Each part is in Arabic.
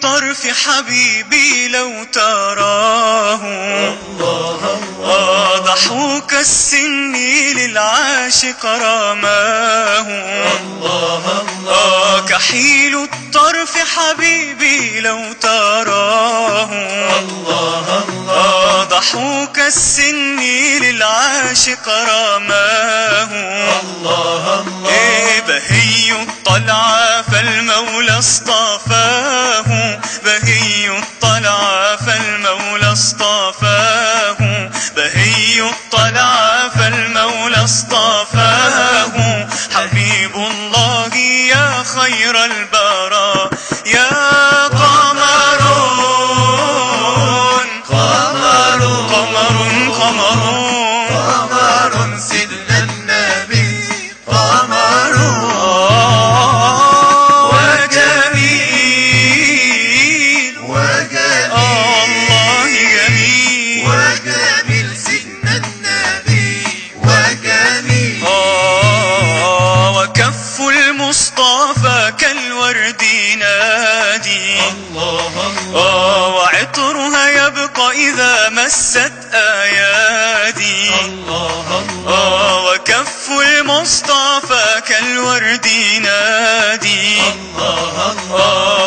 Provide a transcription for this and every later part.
الطرف حبيبي لو تراه، ضحوك السن للعاشق رماه. كحيل الطرف حبيبي لو تراه، ضحوك السن للعاشق رماه. بهي الطلعة فالمولى اصطفاه، بهي الطلعة فالمولى اصطفاه، بهي الطلعة فالمولى اصطفاه. حبيب الله يا خير البراء يا قمرون، قمر قمر قمر سيدنا النبي قمر وجميل وجميل الله جميل وجميل سيدنا النبي وجميل. وكف المصطفى كالورد نادي، وعطرها يبقى إذا مست أيادي. وكف المصطفى كالورد نادي،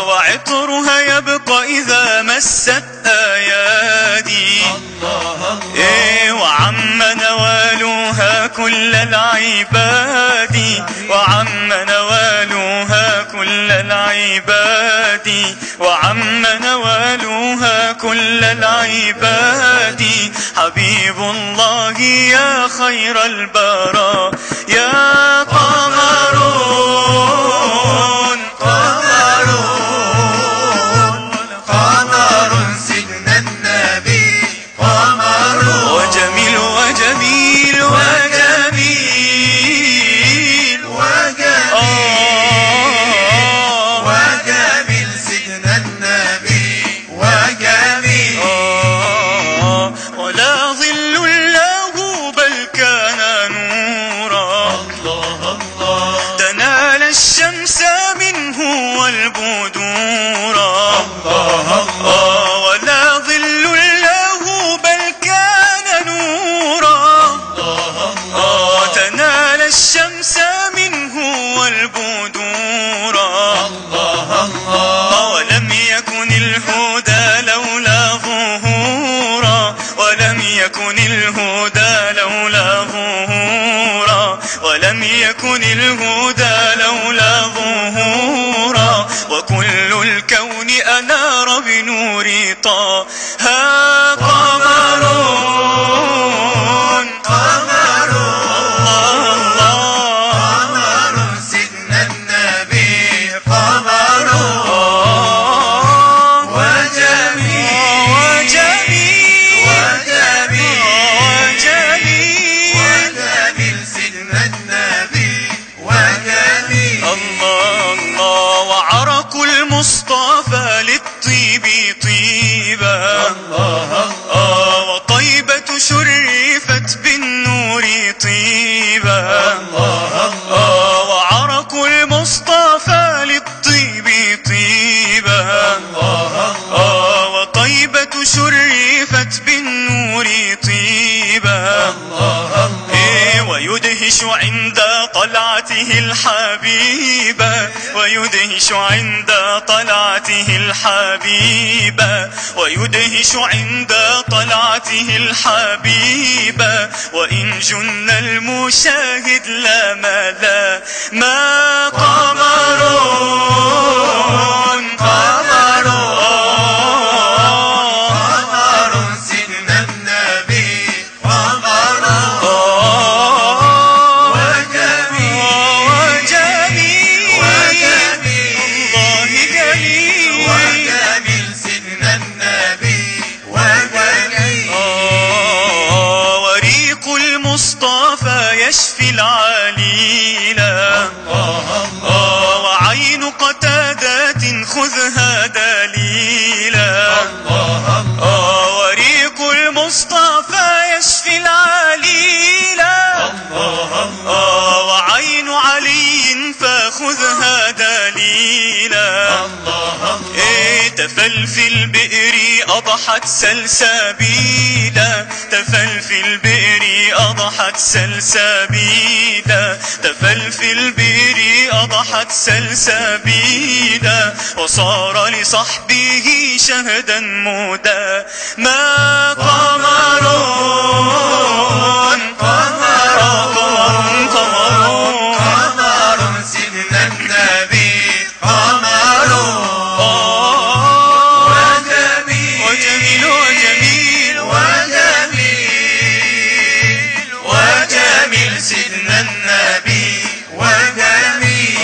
وعطرها يبقى إذا مست أيادي. وعم نوالها كل العباد، وعم نوالها كل العباد، وعم نوالها كل العباد. حبيب الله يا خير البراء يا قمرون، قمرون قمر سيدنا النبي قمر وجميل وجميل وجميل وجميل سيدنا النبي وجميل. ولا ظل له بل كان نورا، تنال الشمس منه والبدورا. ولا ظل له بل كان نورا، تنال الشمس منه والبدورا. ولم يكن الهدى لولا ظهورا، ولم يكن الهدى لولا ظهورا، ولم يكن الهدى لولا ظهورا. وكل الكون أنار بنور طه قمرون، قمر الله قمر سيدنا النبي قمر وجميل وجميل وجميل وجميل وجميل سيدنا النبي وجميل. الله وعرق المصطفى للطيب طيبا، وطيبة شرفت بالنور طيبا. وعرق المصطفى للطيب طيبا، وطيبة شرفت بالنور طيبا. ويدهش عند طلعته الحبيبة، ويدهش عند طلعته الحبيبة، ويدهش عند طلعته الحبيبة. وإن جن المشاهد لا ملا ما قمرون، قمر سيدنا النبي قمر وجميل وجميل وجميل الله جميل وجميل سيدنا النبي وجميل. وريق المصطفى يشفي العليلا، وعين قتادات خذها دليلا. وريق المصطفى يشفي العليلا، وعين علي فخذها دليلا. تفل في البئر أضحت سلسبيلا، تفل في البئر أضحت سلسبيلا، تفل في البئر أضحت سلسبيلا، وصار لصحبه شهدا مودا. ما قمر سيدنا النبي قمر وجميل سيدنا النبي وجميل.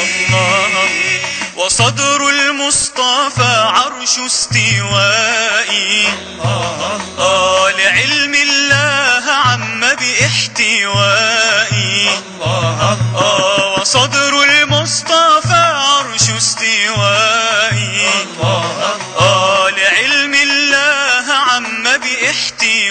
وصدر المصطفى عرش استوائي، لعلم الله عم باحتوائي. وصدر المصطفى عرش استوائي، لعلم الله عم باحتوائي.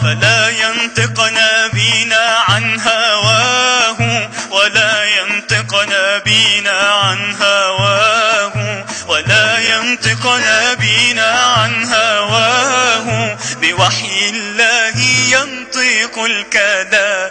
فلا ينطق نبينا عن هواه، ولا ينطق نبينا عن هواه، ولا ينطق نبينا عن هواه، بوحي الله ينطق الكلام.